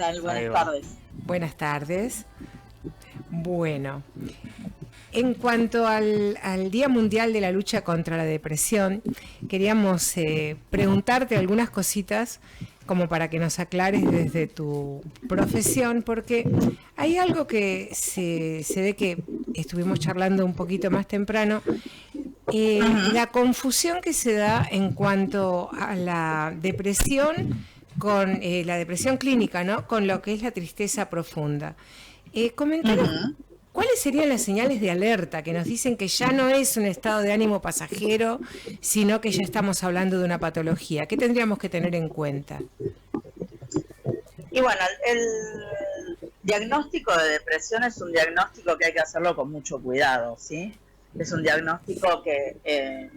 tal? Ahí Buenas va. tardes. Buenas tardes. Bueno, en cuanto al Día Mundial de la Lucha contra la Depresión, queríamos preguntarte algunas cositas como para que nos aclares desde tu profesión, porque hay algo que se ve que estuvimos charlando un poquito más temprano, la confusión que se da en cuanto a la depresión con la depresión clínica, ¿no? Con lo que es la tristeza profunda. Comentaros cuáles serían las señales de alerta que nos dicen que ya no es un estado de ánimo pasajero, sino que ya estamos hablando de una patología. ¿Qué tendríamos que tener en cuenta? Y bueno, el diagnóstico de depresión es un diagnóstico que hay que hacerlo con mucho cuidado, ¿sí? Es un diagnóstico que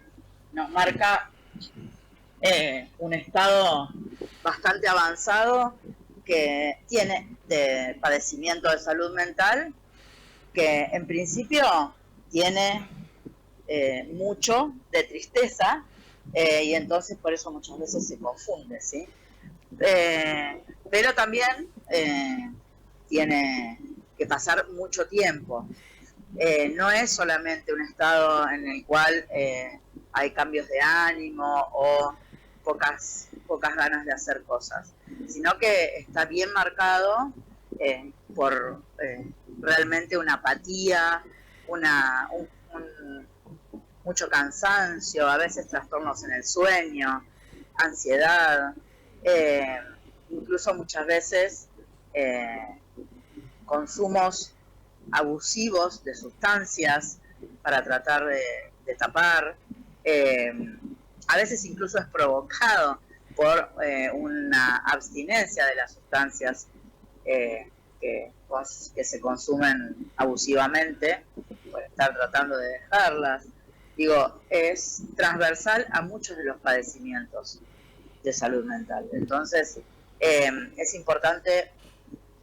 nos marca un estado bastante avanzado que tiene de padecimiento de salud mental, que en principio tiene mucho de tristeza, y entonces por eso muchas veces se confunde, ¿sí? Pero también tiene que pasar mucho tiempo. No es solamente un estado en el cual hay cambios de ánimo o pocas ganas de hacer cosas, sino que está bien marcado por realmente una apatía, mucho cansancio, a veces trastornos en el sueño, ansiedad, incluso muchas veces consumos abusivos de sustancias para tratar de tapar, a veces incluso es provocado por una abstinencia de las sustancias que se consumen abusivamente, por estar tratando de dejarlas. Digo, es transversal a muchos de los padecimientos de salud mental. Entonces, es importante,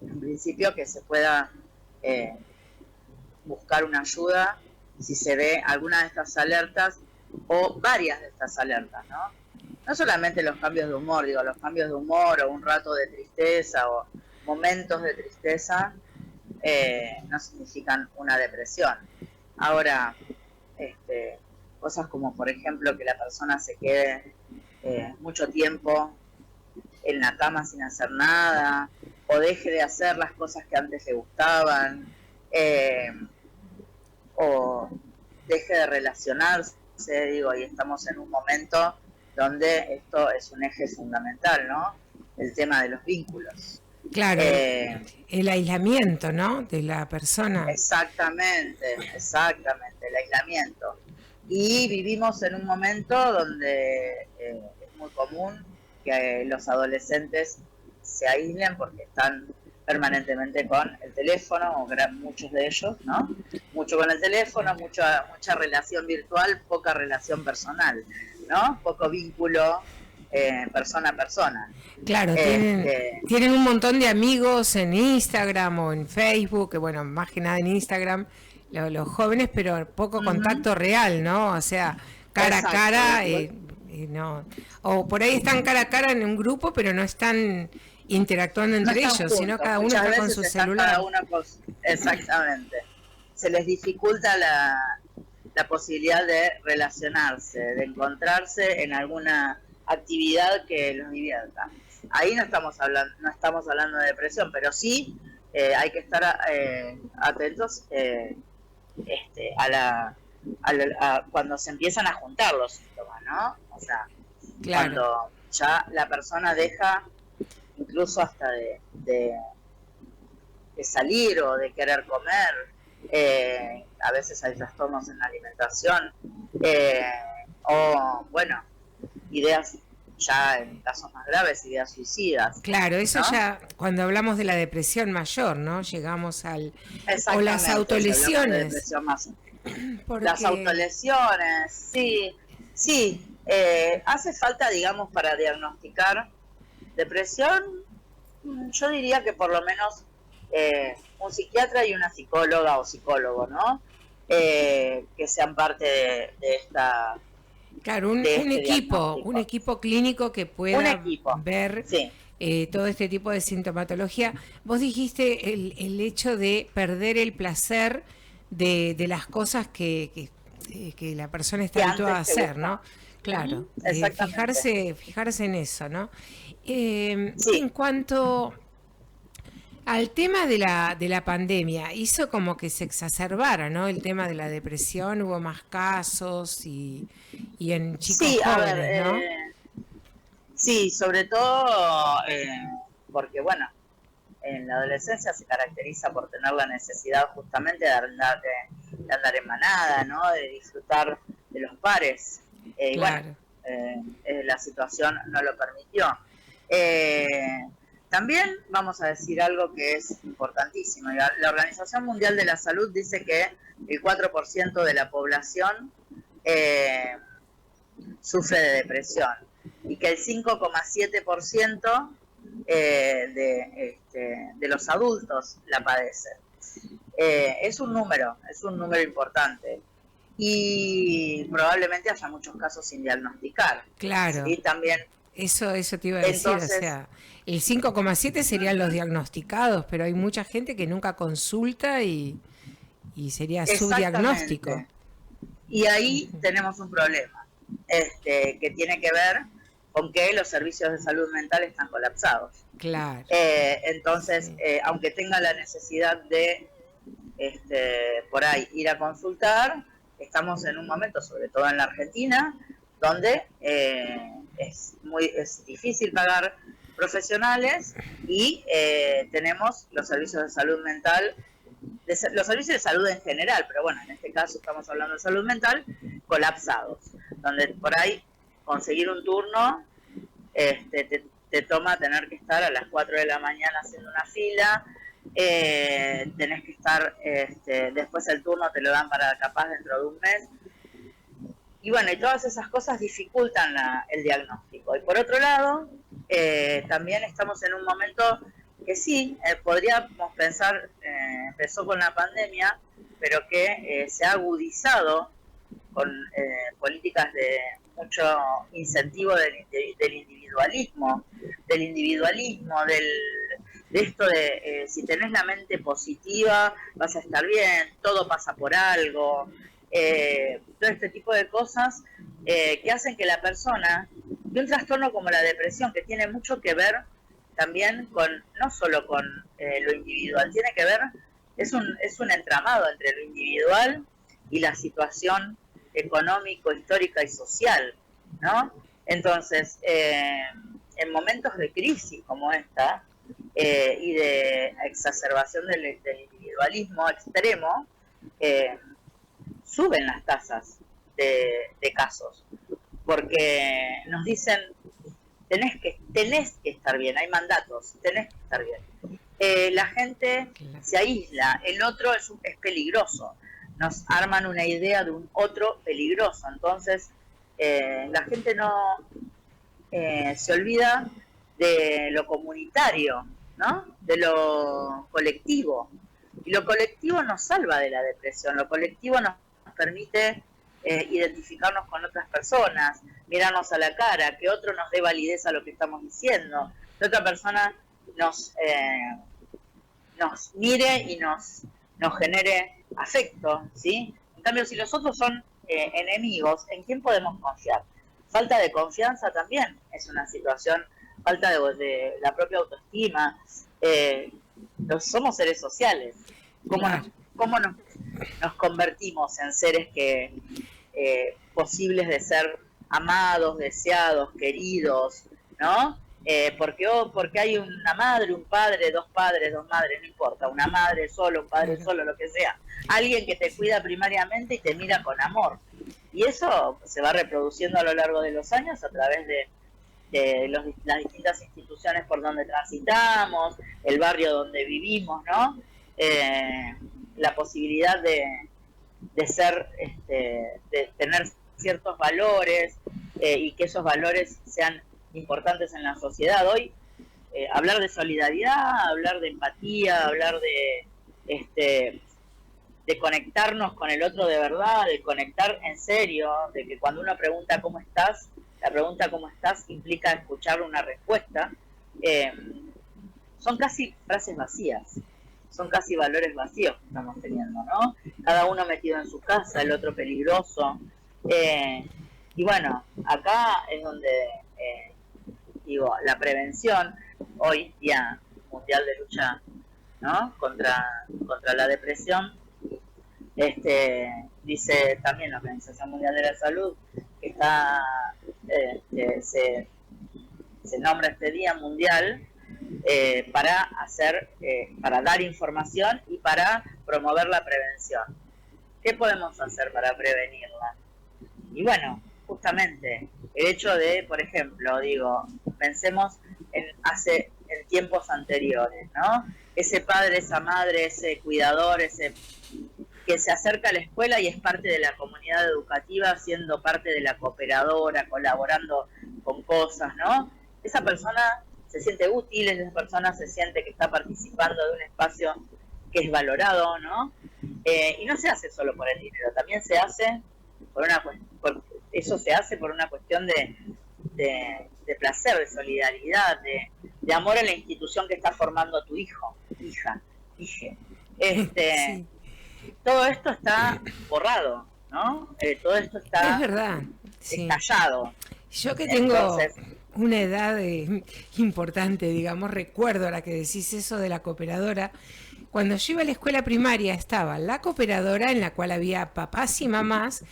en principio, que se pueda buscar una ayuda si se ve alguna de estas alertas o varias de estas alertas, ¿no? No solamente los cambios de humor, digo, los cambios de humor o un rato de tristeza o momentos de tristeza no significan una depresión. Ahora, cosas como, por ejemplo, que la persona se quede mucho tiempo en la cama sin hacer nada, o deje de hacer las cosas que antes le gustaban, o deje de relacionarse, digo, y estamos en un momento donde esto es un eje fundamental, ¿no? El tema de los vínculos. Claro, el aislamiento, ¿no? De la persona. Exactamente, el aislamiento. Y vivimos en un momento donde es muy común que los adolescentes se aíslen porque están permanentemente con el teléfono, o muchos de ellos, ¿no? Mucho con el teléfono, mucha relación virtual, poca relación personal, ¿no? Poco vínculo persona a persona. Claro, tienen un montón de amigos en Instagram o en Facebook, que bueno, más que nada en Instagram, los jóvenes, pero poco contacto real, ¿no? O sea, cara a cara, no. O por ahí están cara a cara en un grupo, pero no están interactuando entre ellos, juntos, sino cada uno está con su celular. Exactamente. Se les dificulta la posibilidad de relacionarse, de encontrarse en alguna actividad que los divierta. Ahí no estamos hablando de depresión, pero sí hay que estar atentos a cuando se empiezan a juntar los síntomas, ¿no? O sea, claro, cuando ya la persona deja incluso hasta de salir o de querer comer, a veces hay trastornos en la alimentación, o bueno, ideas ya en casos más graves, ideas suicidas. Claro, eso, ¿no? Ya cuando hablamos de la depresión mayor, ¿no? Llegamos al... O las autolesiones. Porque... Las autolesiones, sí. Hace falta, digamos, para diagnosticar depresión, yo diría que por lo menos un psiquiatra y una psicóloga o psicólogo, ¿no? Que sean parte de esta... Claro, un equipo clínico que pueda ver, sí, todo este tipo de sintomatología. Vos dijiste el hecho de perder el placer de las cosas que la persona está habituada a hacer, ¿no? Claro, de fijarse en eso, ¿no? En cuanto al tema de la pandemia, hizo como que se exacerbara, ¿no? El tema de la depresión, hubo más casos y en chicos jóvenes, ¿no? Sí, sobre todo porque, bueno, en la adolescencia se caracteriza por tener la necesidad justamente de andar en manada, ¿no? De disfrutar de los pares. Claro. La situación no lo permitió. También vamos a decir algo que es importantísimo. La Organización Mundial de la Salud dice que el 4% de la población sufre de depresión y que el 5,7% de los adultos la padecen. Es un número importante y probablemente haya muchos casos sin diagnosticar. Claro. ¿Sí? También. Eso te iba a decir, entonces, o sea, el 5,7 serían los diagnosticados, pero hay mucha gente que nunca consulta y sería subdiagnóstico. Y ahí tenemos un problema, que tiene que ver con que los servicios de salud mental están colapsados. Claro. Entonces, sí. Aunque tenga la necesidad de por ahí ir a consultar, estamos en un momento, sobre todo en la Argentina, donde es difícil pagar profesionales y tenemos los servicios de salud mental, los servicios de salud en general, pero bueno, en este caso estamos hablando de salud mental, colapsados, donde por ahí conseguir un turno te toma tener que estar a las 4 de la mañana haciendo una fila, tenés que estar, después el turno te lo dan para capaz dentro de un mes. Y bueno, y todas esas cosas dificultan el diagnóstico. Y por otro lado, también estamos en un momento que sí, podríamos pensar, empezó con la pandemia, pero que se ha agudizado con políticas de mucho incentivo del individualismo, de esto de si tenés la mente positiva, vas a estar bien, todo pasa por algo. Todo este tipo de cosas que hacen que la persona, de un trastorno como la depresión, que tiene mucho que ver también con, no solo con lo individual, tiene que ver, es un entramado entre lo individual y la situación económico, histórica y social, ¿no? Entonces, en momentos de crisis como esta y de exacerbación del individualismo extremo, suben las tasas de casos, porque nos dicen tenés que estar bien, hay mandatos, tenés que estar bien. La gente se aísla, el otro es peligroso, nos arman una idea de un otro peligroso, entonces la gente no se olvida de lo comunitario, ¿no? De lo colectivo, y lo colectivo nos salva de la depresión, lo colectivo nos permite identificarnos con otras personas, mirarnos a la cara, que otro nos dé validez a lo que estamos diciendo, que otra persona nos mire y nos genere afecto, ¿sí? En cambio, si los otros son enemigos, ¿en quién podemos confiar? Falta de confianza también es una situación, falta de la propia autoestima. Somos seres sociales. ¿Cómo nos convertimos en seres que posibles de ser amados, deseados, queridos, ¿no? Porque hay una madre, un padre, dos padres, dos madres, no importa, una madre solo, un padre solo, lo que sea. Alguien que te cuida primariamente y te mira con amor. Y eso se va reproduciendo a lo largo de los años a través de las distintas instituciones por donde transitamos, el barrio donde vivimos, ¿no? La posibilidad de ser, de tener ciertos valores y que esos valores sean importantes en la sociedad. Hoy hablar de solidaridad, hablar de empatía, hablar de conectarnos con el otro de verdad, de conectar en serio, de que cuando uno pregunta cómo estás, la pregunta cómo estás implica escuchar una respuesta, eh, son casi frases vacías, son casi valores vacíos que estamos teniendo, ¿no? Cada uno metido en su casa, el otro peligroso. Y bueno, acá es donde, digo, la prevención, hoy, Día Mundial de Lucha, ¿no?, contra la depresión, dice también la Organización Mundial de la Salud que está, se nombra este Día Mundial para dar información y para promover la prevención. ¿Qué podemos hacer para prevenirla? Y bueno, justamente el hecho de, por ejemplo, pensemos en tiempos anteriores, ¿no? Ese padre, esa madre, ese cuidador, ese que se acerca a la escuela y es parte de la comunidad educativa, siendo parte de la cooperadora, colaborando con cosas, ¿no? Esa persona se siente útil, esa persona se siente que está participando de un espacio que es valorado, ¿no? Y no se hace solo por el dinero, también se hace eso se hace por una cuestión de placer, de solidaridad, de amor a la institución que está formando tu hijo, hija, hije. Sí. Todo esto está borrado, ¿no? Todo esto está, es verdad, sí, estallado. Yo que tengo una edad importante, digamos, recuerdo ahora que decís eso de la cooperadora. Cuando yo iba a la escuela primaria estaba la cooperadora, en la cual había papás y mamás,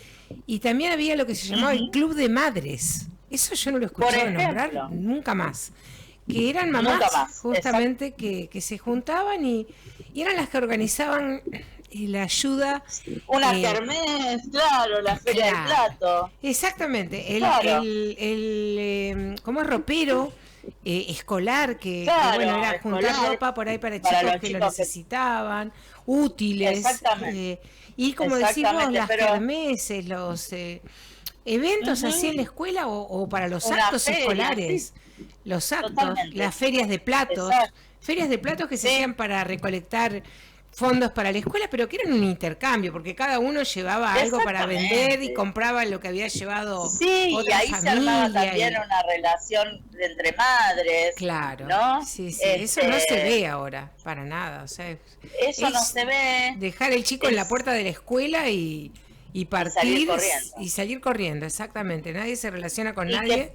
y también había lo que se llamaba el club de madres. Eso yo no lo escuchaba nombrar nunca más. Que eran mamás justamente que se juntaban y eran las que organizaban la ayuda. Una kermés, claro, la feria del plato. Exactamente, como ropero escolar, que bueno, era juntar ropa por ahí para chicos que lo necesitaban, útiles. Y como decimos, las kermeses, los eventos así en la escuela o para los actos escolares. Los actos, las ferias de platos, que se hacían para recolectar fondos para la escuela, pero que eran un intercambio, porque cada uno llevaba algo para vender y compraba lo que había llevado otra familia. Y ahí se armaba también una relación entre madres. Claro, ¿no? Sí, eso no se ve ahora, para nada. O sea, eso no se ve. Dejar el chico en la puerta de la escuela y partir y salir corriendo, exactamente. Nadie se relaciona con nadie.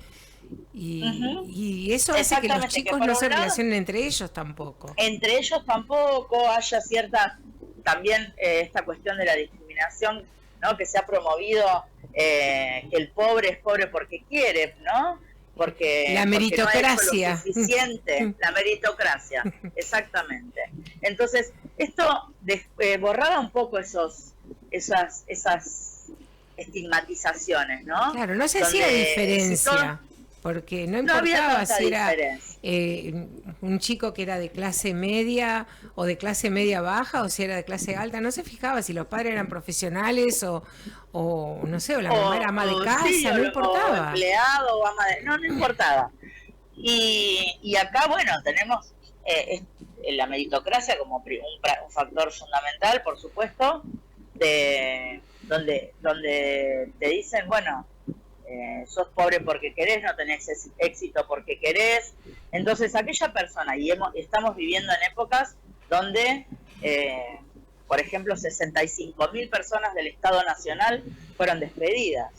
Y eso hace que los chicos no se relacionen entre ellos tampoco. Entre ellos tampoco haya cierta, también esta cuestión de la discriminación, ¿no?, que se ha promovido, que el pobre es pobre porque quiere, ¿no? Porque la meritocracia. No es lo suficiente, la meritocracia, exactamente. Entonces, esto borraba un poco esas estigmatizaciones, ¿no? Claro, no se hacía diferencia. Porque no importaba si era un chico que era de clase media o de clase media baja o si era de clase alta, no se fijaba si los padres eran profesionales o no sé, o la mamá era ama de casa, no importaba. O empleado o ama de... No importaba. Y acá, bueno, tenemos la meritocracia como un factor fundamental, por supuesto, donde te dicen, bueno, sos pobre porque querés, no tenés éxito porque querés. Entonces aquella persona, y estamos viviendo en épocas donde, por ejemplo, 65.000 personas del Estado Nacional fueron despedidas,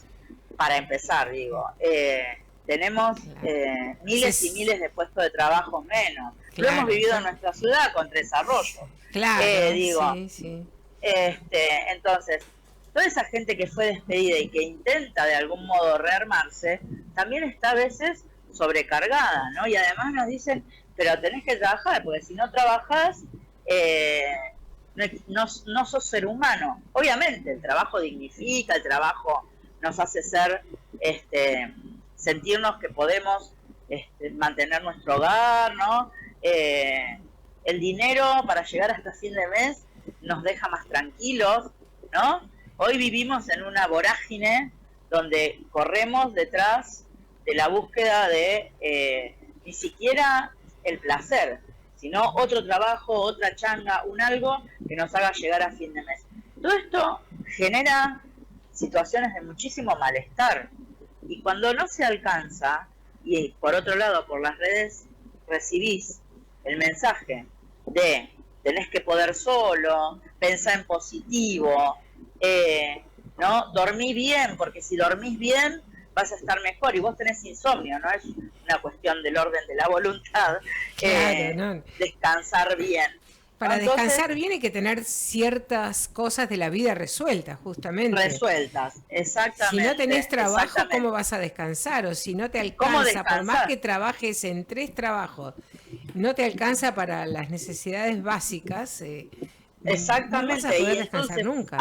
para empezar, tenemos miles y miles de puestos de trabajo menos. Lo hemos vivido en nuestra ciudad con Tres Arroyos. Entonces, toda esa gente que fue despedida y que intenta de algún modo rearmarse, también está a veces sobrecargada, ¿no? Y además nos dicen, pero tenés que trabajar, porque si no trabajás, no sos ser humano. Obviamente, el trabajo dignifica, el trabajo nos hace sentirnos que podemos mantener nuestro hogar, ¿no? El dinero para llegar hasta fin de mes nos deja más tranquilos, ¿no? Hoy vivimos en una vorágine donde corremos detrás de la búsqueda de ni siquiera el placer, sino otro trabajo, otra changa, un algo que nos haga llegar a fin de mes. Todo esto genera situaciones de muchísimo malestar, y cuando no se alcanza, y por otro lado por las redes recibís el mensaje de tenés que poder solo, pensá en positivo, ¿no? Dormí bien, porque si dormís bien vas a estar mejor, y vos tenés insomnio, no es una cuestión del orden de la voluntad, Claro, ¿no? descansar bien. Para Entonces, descansar bien hay que tener ciertas cosas de la vida resueltas, justamente. resueltas, exactamente. Si no tenés trabajo, ¿cómo vas a descansar? O si no te alcanza, por más que trabajes en 3 trabajos, no te alcanza para las necesidades básicas, exactamente. no vas a poder y descansar entonces, nunca.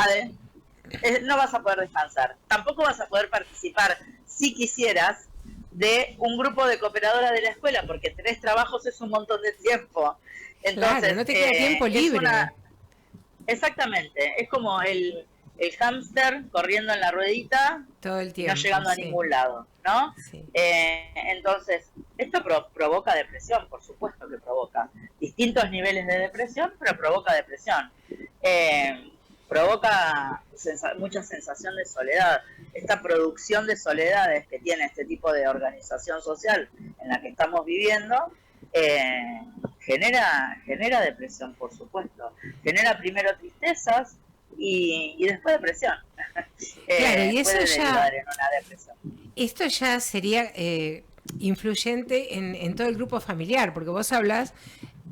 No vas a poder descansar. Tampoco vas a poder participar, si quisieras, de un grupo de cooperadoras de la escuela, porque 3 trabajos es un montón de tiempo. Entonces, claro, no te queda tiempo libre. Exactamente, es como el hámster corriendo en la ruedita todo el tiempo, y no llegando a ningún lado, ¿no? Sí. Entonces, esto provoca depresión, por supuesto que provoca distintos niveles de depresión, pero provoca depresión. Provoca mucha sensación de soledad. Esta producción de soledades que tiene este tipo de organización social en la que estamos viviendo, genera depresión, por supuesto. Genera primero tristezas y después depresión. Claro, y eso puede ya derivar en una depresión. Esto ya sería influyente en todo el grupo familiar, porque vos hablas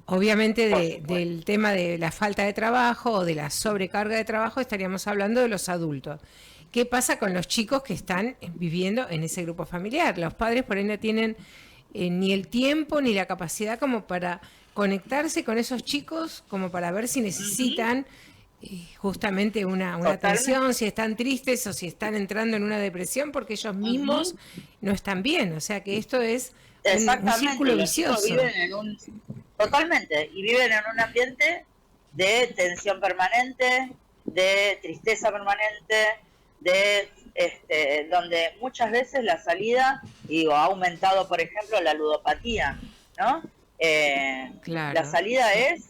obviamente del tema de la falta de trabajo o de la sobrecarga de trabajo, estaríamos hablando de los adultos. ¿Qué pasa con los chicos que están viviendo en ese grupo familiar? Los padres por ahí no tienen ni el tiempo ni la capacidad como para conectarse con esos chicos, como para ver si necesitan justamente una atención, si están tristes o si están entrando en una depresión porque ellos mismos no están bien. O sea que esto es un círculo vicioso. Totalmente, y viven en un ambiente de tensión permanente, de tristeza permanente, donde muchas veces la salida, ha aumentado, por ejemplo, la ludopatía, ¿no? Claro, la salida es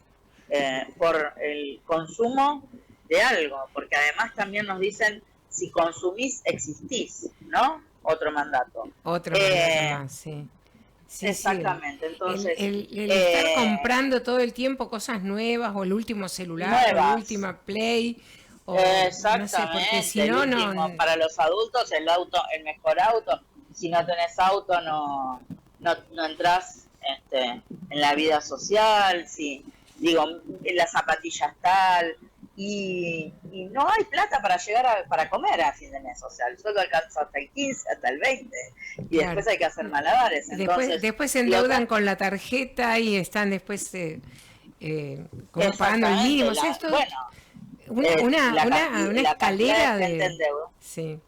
por el consumo de algo, porque además también nos dicen, si consumís, existís, ¿no? Otro mandato. Otro mandato más, sí. Sí, exactamente, sí. Entonces... El estar comprando todo el tiempo cosas nuevas, o el último celular, o la última Play, o exactamente, no sé, porque si no, para los adultos el mejor auto, si no tenés auto no entras en la vida social, las zapatillas tal, y no hay plata para llegar para comer a fin de mes, o sea, el sueldo alcanza hasta el 15, hasta el 20, y claro, después hay que hacer malabares. Entonces, después se endeudan con la tarjeta y están después como pagando el mínimo. Una escalera de... Sí.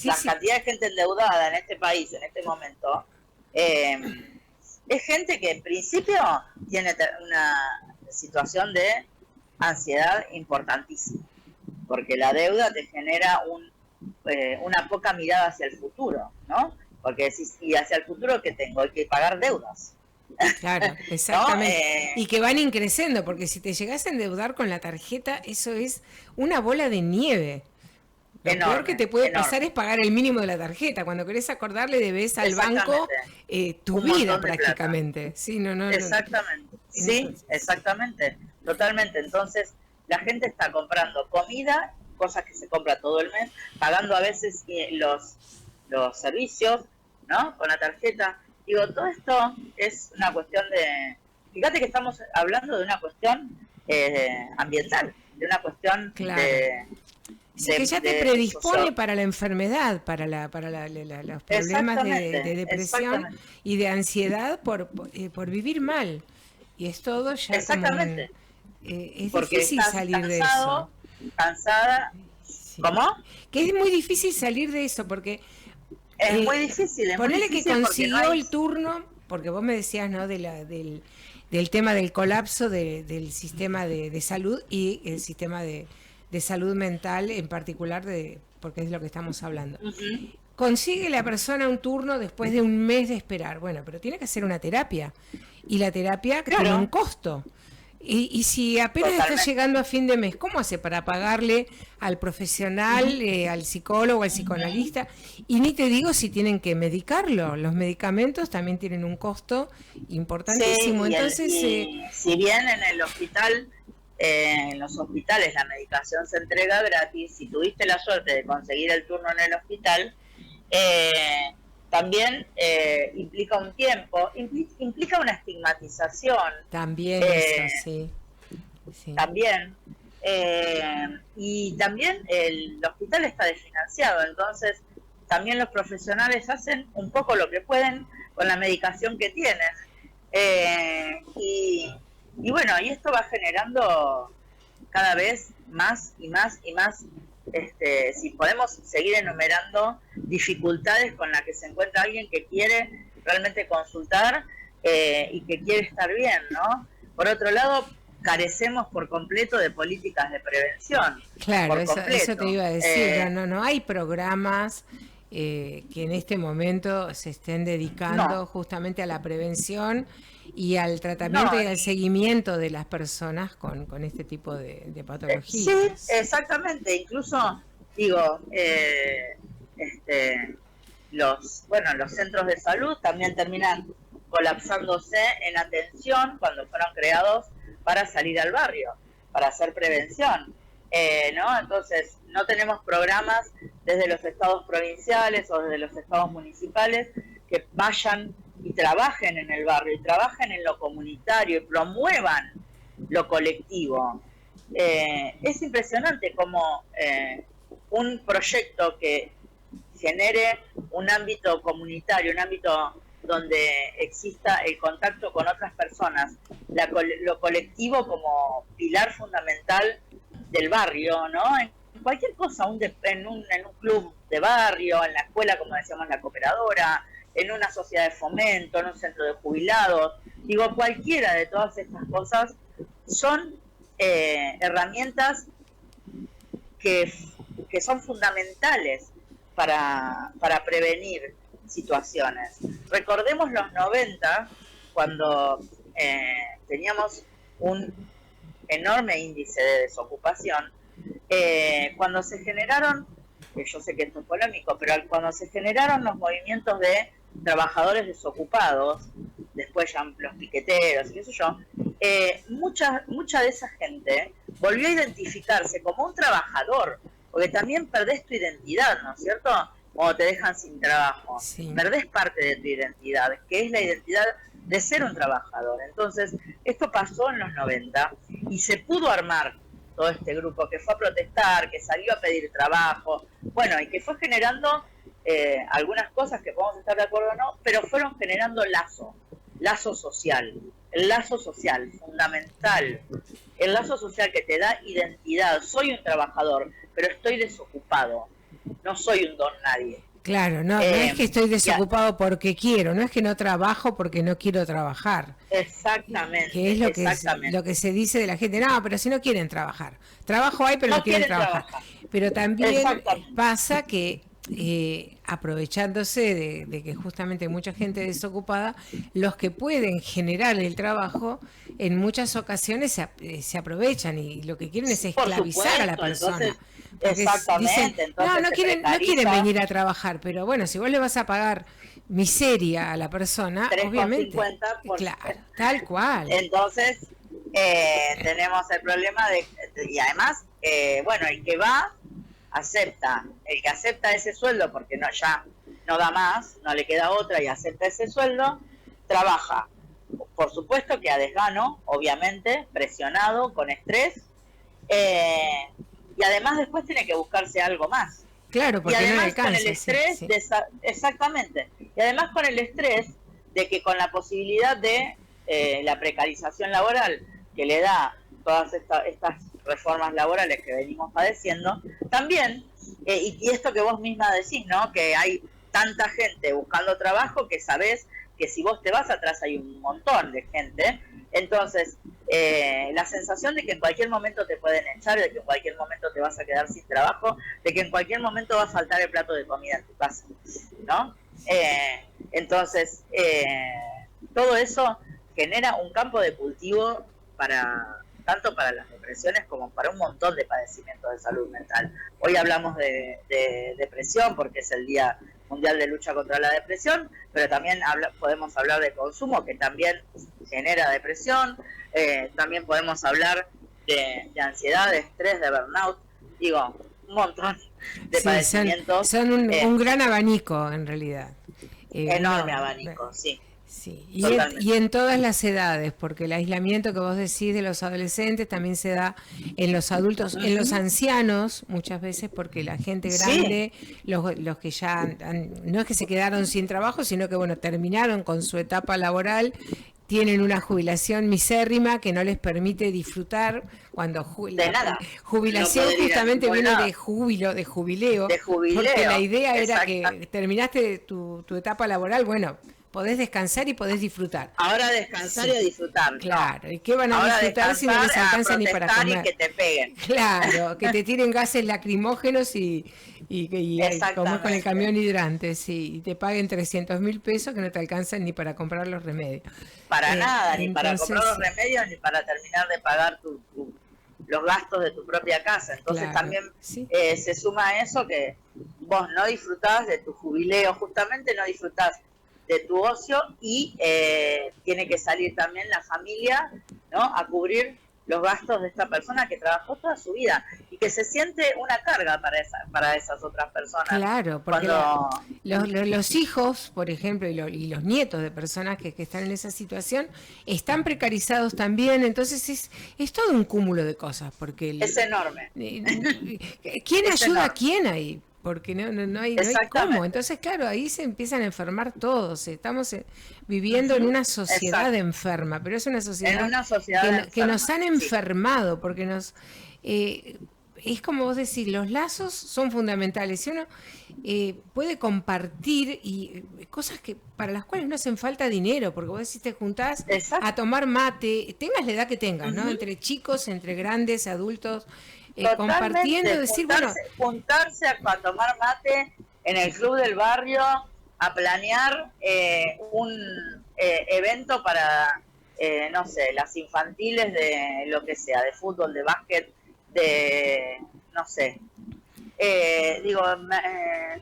La cantidad de gente endeudada en este país, en este momento, es gente que en principio tiene una situación de ansiedad importantísima, porque la deuda te genera una poca mirada hacia el futuro, ¿no? Porque decís, ¿y hacia el futuro qué tengo? Hay que pagar deudas. Claro, exactamente. ¿No? Y que van increciendo, porque si te llegas a endeudar con la tarjeta, eso es una bola de nieve. Lo peor que te puede pasar es pagar el mínimo de la tarjeta. Cuando querés acordar, le debes al banco tu vida prácticamente. Sí, exactamente. Sí, exactamente. Totalmente. Entonces, la gente está comprando comida, cosas que se compra todo el mes, pagando a veces los servicios, ¿no? Con la tarjeta. Todo esto es una cuestión de... Fíjate que estamos hablando de una cuestión ambiental, de una cuestión que ya te predispone para la enfermedad, para los problemas de depresión y de ansiedad por vivir mal. Y es todo ya exactamente. Es porque difícil salir de eso. Cansada. Sí. ¿Cómo? Que es muy difícil salir de eso, porque... Es muy difícil. Ponele que consiguió el turno, porque vos me decías, ¿no? Del tema del colapso del sistema de salud y el sistema de salud mental en particular, porque es de lo que estamos hablando. Consigue la persona un turno después de un mes de esperar. Bueno, pero tiene que hacer una terapia. Y la terapia tiene un costo. Y si apenas está llegando a fin de mes, ¿cómo hace para pagarle al profesional, al psicólogo, al psicoanalista? Y ni te digo si tienen que medicarlo. Los medicamentos también tienen un costo importantísimo. Sí, Entonces, y si bien en el hospital, en los hospitales la medicación se entrega gratis, si tuviste la suerte de conseguir el turno en el hospital, también implica un tiempo, implica una estigmatización. También eso, sí. También. Y también el hospital está desfinanciado, entonces también los profesionales hacen un poco lo que pueden con la medicación que tienen. Y bueno, y esto va generando cada vez más y más y más, si podemos seguir enumerando dificultades con las que se encuentra alguien que quiere realmente consultar y que quiere estar bien, ¿no? Por otro lado, carecemos por completo de políticas de prevención. Claro, eso te iba a decir, no hay programas que en este momento se estén dedicando justamente a la prevención y al tratamiento y al seguimiento de las personas con este tipo de patologías. Sí, exactamente. Incluso, digo, los centros de salud también terminan colapsándose en atención cuando fueron creados para salir al barrio, para hacer prevención, ¿no? Entonces, no tenemos programas desde los estados provinciales o desde los estados municipales que vayan y trabajen en el barrio, y trabajen en lo comunitario, y promuevan lo colectivo. Es impresionante cómo un proyecto que genere un ámbito comunitario, un ámbito donde exista el contacto con otras personas, lo colectivo como pilar fundamental del barrio, ¿no? En cualquier cosa, en un club de barrio, en la escuela, como decíamos, la cooperadora, en una sociedad de fomento, en un centro de jubilados, digo, cualquiera de todas estas cosas son herramientas que son fundamentales para prevenir situaciones. Recordemos los 90, cuando teníamos un enorme índice de desocupación, cuando se generaron, yo sé que esto es polémico, pero cuando se generaron los movimientos de trabajadores desocupados, después ya los piqueteros y qué sé yo, mucha de esa gente volvió a identificarse como un trabajador, porque también perdés tu identidad, ¿no es cierto? Cuando te dejan sin trabajo, perdés parte de tu identidad, que es la identidad de ser un trabajador. Entonces, esto pasó en los 90 y se pudo armar todo este grupo que fue a protestar, que salió a pedir trabajo, bueno, y que fue generando algunas cosas que podemos estar de acuerdo o no, pero fueron generando lazo social, el lazo social fundamental, el lazo social que te da identidad. Soy un trabajador, pero estoy desocupado, no soy un don nadie. Claro, no es que estoy desocupado porque quiero, no es que no trabajo porque no quiero trabajar. Exactamente. Que es lo que se dice de la gente, no, pero si no quieren trabajar. Trabajo hay, pero no quieren trabajar. Pero también pasa que aprovechándose de que justamente hay mucha gente desocupada, los que pueden generar el trabajo en muchas ocasiones se aprovechan y lo que quieren es esclavizar a la persona. Entonces, exactamente. Dicen, no quieren venir a trabajar, pero bueno, si vos le vas a pagar miseria a la persona, 3, obviamente, claro, tal cual. Entonces tenemos el problema y además, bueno, el que acepta ese sueldo porque ya no da más, no le queda otra y acepta ese sueldo, trabaja, por supuesto que a desgano, obviamente, presionado, con estrés, y además después tiene que buscarse algo más. Claro, porque y además no alcanza, con el estrés, exactamente, y además con el estrés de que con la posibilidad de la precarización laboral que le da todas estas reformas laborales que venimos padeciendo, también, y esto que vos misma decís, ¿no? Que hay tanta gente buscando trabajo que sabés que si vos te vas atrás hay un montón de gente. Entonces, la sensación de que en cualquier momento te pueden echar, de que en cualquier momento te vas a quedar sin trabajo, de que en cualquier momento va a faltar el plato de comida en tu casa, ¿no? Entonces, todo eso genera un campo de cultivo tanto para las depresiones como para un montón de padecimientos de salud mental. Hoy hablamos de depresión porque es el Día Mundial de Lucha contra la Depresión, pero también podemos hablar de consumo, que también genera depresión. También podemos hablar de ansiedad, de estrés, de burnout. Digo, un montón de padecimientos. Son un gran abanico, en realidad. Enorme abanico, sí. Sí, y en todas las edades, porque el aislamiento que vos decís de los adolescentes también se da en los adultos, en los ancianos, muchas veces porque la gente grande, los que ya no es que se quedaron sin trabajo, sino que bueno, terminaron con su etapa laboral, tienen una jubilación misérrima que no les permite disfrutar cuando jubilación no justamente viene de jubileo, porque la idea era que terminaste tu etapa laboral, bueno, podés descansar y podés disfrutar. Ahora descansar y a disfrutar. Claro, ¿y qué van a disfrutar si no les alcanza ni para comer? Y que te peguen. Claro, que te tiren gases lacrimógenos y como con el camión hidrante, y te paguen 300.000 pesos que no te alcanzan ni para comprar los remedios. Para nada, ni para comprar los remedios, ni para terminar de pagar los gastos de tu propia casa. Entonces también se suma a eso que vos no disfrutás de tu jubileo, justamente no disfrutás de tu ocio, y tiene que salir también la familia, ¿no?, a cubrir los gastos de esta persona que trabajó toda su vida y que se siente una carga para esas otras personas. Claro, porque los hijos, por ejemplo, y los nietos de personas que están en esa situación están precarizados también, entonces es todo un cúmulo de cosas. Porque es enorme. ¿Quién ayuda a quién ahí? Porque no hay cómo. Entonces, claro, ahí se empiezan a enfermar todos. Estamos viviendo en una sociedad enferma, pero es una sociedad, que nos han enfermado, porque es como vos decís, los lazos son fundamentales. Si uno puede compartir y cosas para las cuales no hacen falta dinero, porque vos decís, te juntás a tomar mate, tengas la edad que tengas, ¿no? Entre chicos, entre grandes, adultos, compartiendo, decir, juntarse a tomar mate en el club del barrio, a planear un evento para, no sé, las infantiles de lo que sea, de fútbol, de básquet, de, no sé.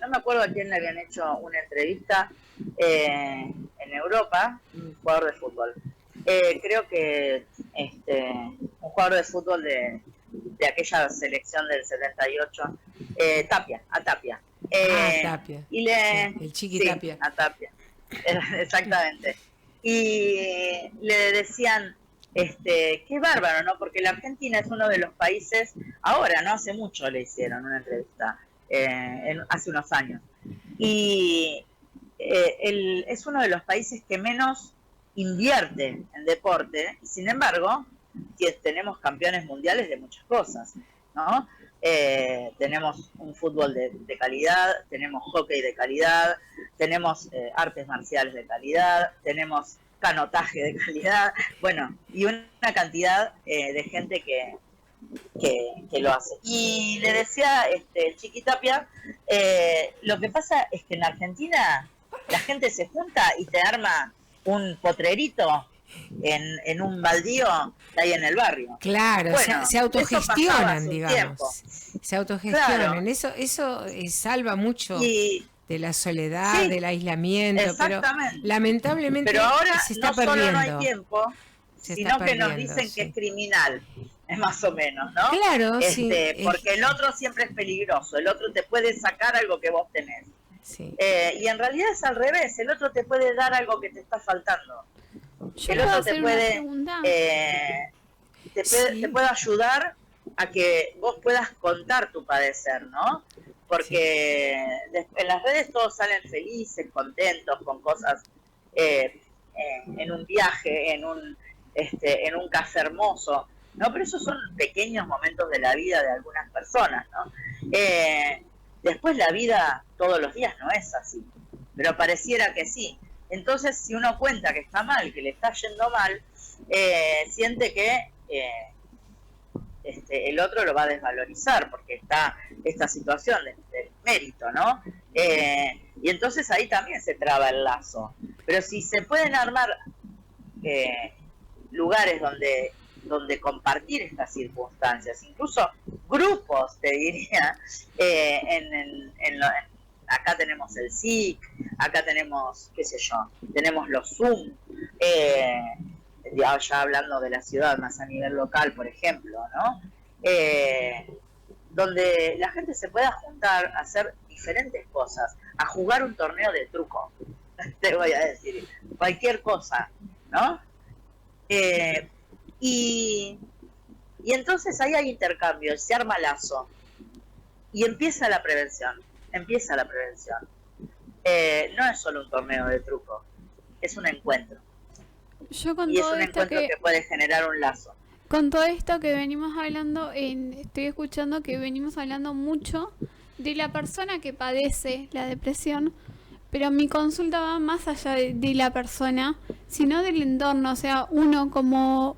No me acuerdo a quién le habían hecho una entrevista en Europa, un jugador de fútbol. Creo que un jugador de fútbol de aquella selección del 78, Tapia. Tapia. Y el Chiqui Tapia. A Tapia, exactamente. Y le decían, qué bárbaro, ¿no? Porque la Argentina es uno de los países, ahora, no hace mucho le hicieron una entrevista, hace unos años, y es uno de los países que menos invierte en deporte, y sin embargo tenemos campeones mundiales de muchas cosas, ¿no? Tenemos un fútbol de calidad, tenemos hockey de calidad, tenemos artes marciales de calidad, tenemos canotaje de calidad, bueno, y una cantidad de gente que lo hace. Y le decía Chiqui Tapia, lo que pasa es que en Argentina la gente se junta y te arma un potrerito en un baldío que hay en el barrio. Claro, bueno, se autogestionan, digamos. Se autogestionan. Claro. Eso salva mucho de la soledad, del aislamiento, pero lamentablemente ahora se está no perdiendo. Solo no hay tiempo, sino que nos dicen que es criminal, es más o menos, ¿no? Claro, porque el otro siempre es peligroso, el otro te puede sacar algo que vos tenés. Sí. Y en realidad es al revés, el otro te puede dar algo que te está faltando. El otro te puede ayudar a que vos puedas contar tu padecer, ¿no? Porque en las redes todos salen felices, contentos, con cosas, en un viaje, en un café hermoso, ¿no? Pero esos son pequeños momentos de la vida de algunas personas, ¿no? Después la vida todos los días no es así, pero pareciera que sí. Entonces, si uno cuenta que está mal, que le está yendo mal, siente que el otro lo va a desvalorizar, porque está esta situación del mérito, ¿no? Y entonces ahí también se traba el lazo. Pero si se pueden armar lugares donde donde compartir estas circunstancias, incluso grupos, te diría, acá tenemos el SIC, acá tenemos, qué sé yo, tenemos los Zoom, ya hablando de la ciudad más a nivel local, por ejemplo, ¿no? Donde la gente se pueda juntar a hacer diferentes cosas, a jugar un torneo de truco, te voy a decir, cualquier cosa, ¿no? Y entonces ahí hay intercambio, se arma lazo y empieza la prevención. No es solo un torneo de truco, es un encuentro. Y es un encuentro que puede generar un lazo. Con todo esto que venimos hablando, estoy escuchando que venimos hablando mucho de la persona que padece la depresión, pero mi consulta va más allá de la persona, sino del entorno, o sea, uno como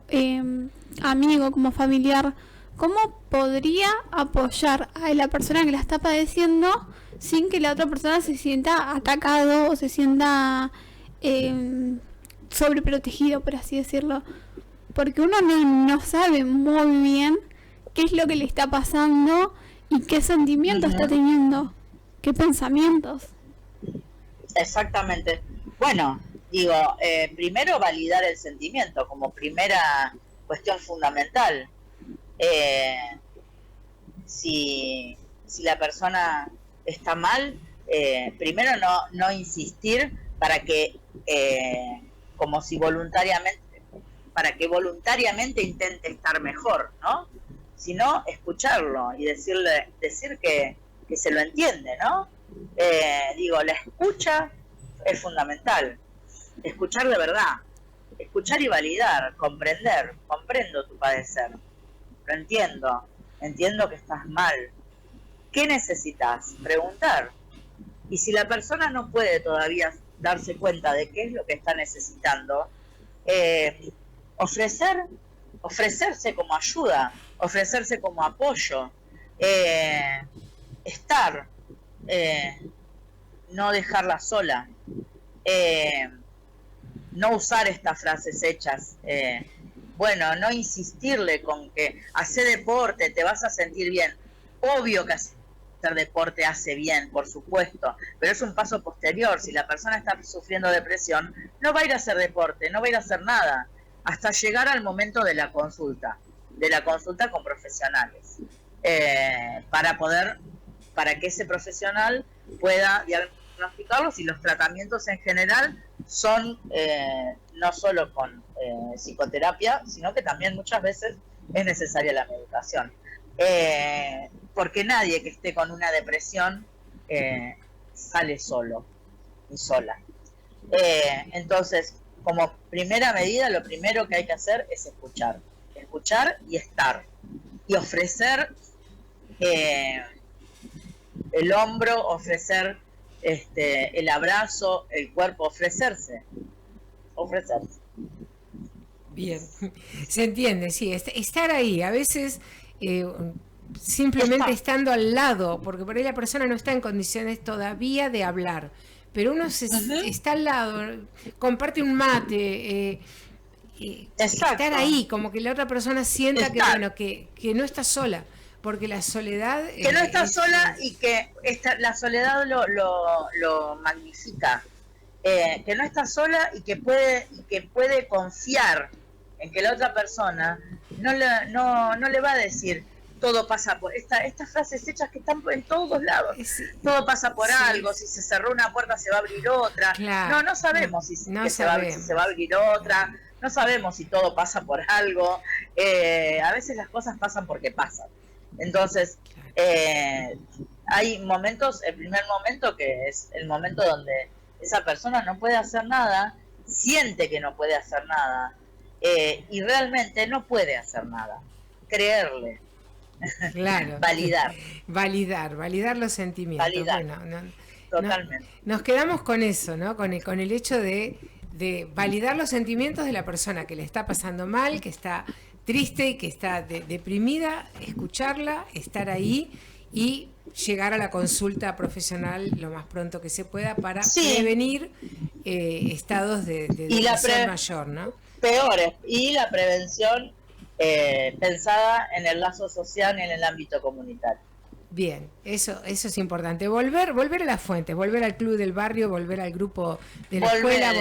amigo, como familiar, ¿cómo podría apoyar a la persona que la está padeciendo sin que la otra persona se sienta atacado o se sienta sobreprotegido, por así decirlo? Porque uno no sabe muy bien qué es lo que le está pasando y qué sentimientos está teniendo, qué pensamientos. Exactamente. Bueno, digo, primero validar el sentimiento como primera cuestión fundamental. Si la persona está mal, primero no insistir para que como si voluntariamente intente estar mejor, ¿no? Sino escucharlo y decir que se lo entiende, ¿no? La escucha es fundamental, escuchar de verdad, escuchar y validar, comprendo tu padecer, lo entiendo que estás mal, ¿qué necesitas? Preguntar. Y si la persona no puede todavía darse cuenta de qué es lo que está necesitando, ofrecerse como ayuda, ofrecerse como apoyo, estar, no dejarla sola, no usar estas frases hechas, no insistirle con que hace deporte, te vas a sentir bien. Obvio que hacer deporte hace bien, por supuesto, pero es un paso posterior. Si la persona está sufriendo depresión, no va a ir a hacer deporte, no va a ir a hacer nada, hasta llegar al momento de la consulta con profesionales, para que ese profesional pueda diagnosticarlos, y los tratamientos en general son no solo con psicoterapia, sino que también muchas veces es necesaria la medicación. Porque nadie que esté con una depresión sale solo ni sola. Entonces, como primera medida, lo primero que hay que hacer es escuchar y estar, y ofrecer el hombro, ofrecer el abrazo, el cuerpo, ofrecerse. Bien, se entiende, sí, estar ahí, a veces simplemente estando al lado, porque por ahí la persona no está en condiciones todavía de hablar, pero uno está al lado, comparte un mate, estar ahí, como que la otra persona sienta que no está sola, porque la soledad... Que no está sola, y que la soledad lo magnifica, que no está sola y que puede confiar en que la otra persona no le va a decir todo pasa por estas frases hechas que están en todos lados, todo pasa por algo, si se cerró una puerta se va a abrir otra, claro, no sabemos si se va a abrir otra, no sabemos si todo pasa por algo, a veces las cosas pasan porque pasan. Entonces hay momentos, el primer momento, que es el momento donde esa persona no puede hacer nada, siente que no puede hacer nada, y realmente no puede hacer nada, creerle. Claro. validar los sentimientos. Totalmente. Nos quedamos con eso, ¿no? Con el hecho de validar los sentimientos de la persona que le está pasando mal, que está triste y que está deprimida, escucharla, estar ahí y llegar a la consulta profesional lo más pronto que se pueda para prevenir estados de depresión mayor, ¿no? Peores. Y la prevención pensada en el lazo social y en el ámbito comunitario. Bien, eso es importante. Volver a las fuentes, volver al club del barrio, volver al grupo de la escuela,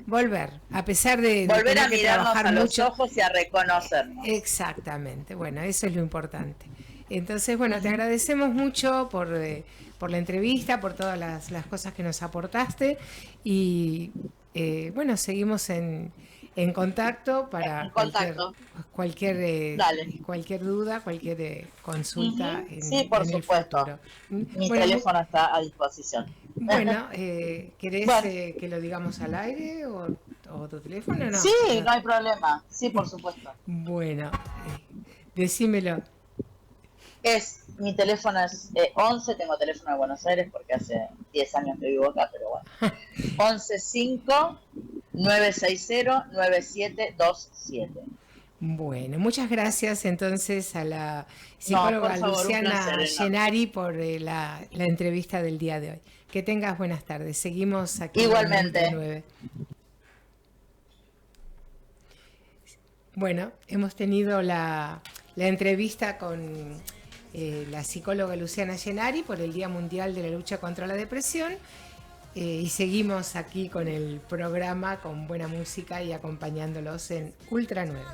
volver, a pesar de volver a que mirarnos trabajar a los mucho. ojos y a reconocernos. Exactamente, bueno, eso es lo importante. Entonces, bueno, te agradecemos mucho por la entrevista, por todas las cosas que nos aportaste y bueno, seguimos en contacto para cualquier duda, cualquier consulta sí, por en supuesto. el futuro. Mi teléfono está a disposición. Bueno, ¿querés que lo digamos al aire o tu teléfono? No. Sí, no hay problema. Sí, por supuesto. Bueno, decímelo. Mi teléfono es 11, tengo teléfono de Buenos Aires porque hace 10 años que vivo acá, pero bueno. 11-5-960-9727. Bueno, muchas gracias entonces a la psicóloga Luciana Gennari por la entrevista del día de hoy. Que tengas buenas tardes. Seguimos aquí. Igualmente. En 9. Bueno, hemos tenido la entrevista con la psicóloga Luciana Gennari por el Día Mundial de la Lucha contra la Depresión y seguimos aquí con el programa con buena música y acompañándolos en Ultra 9.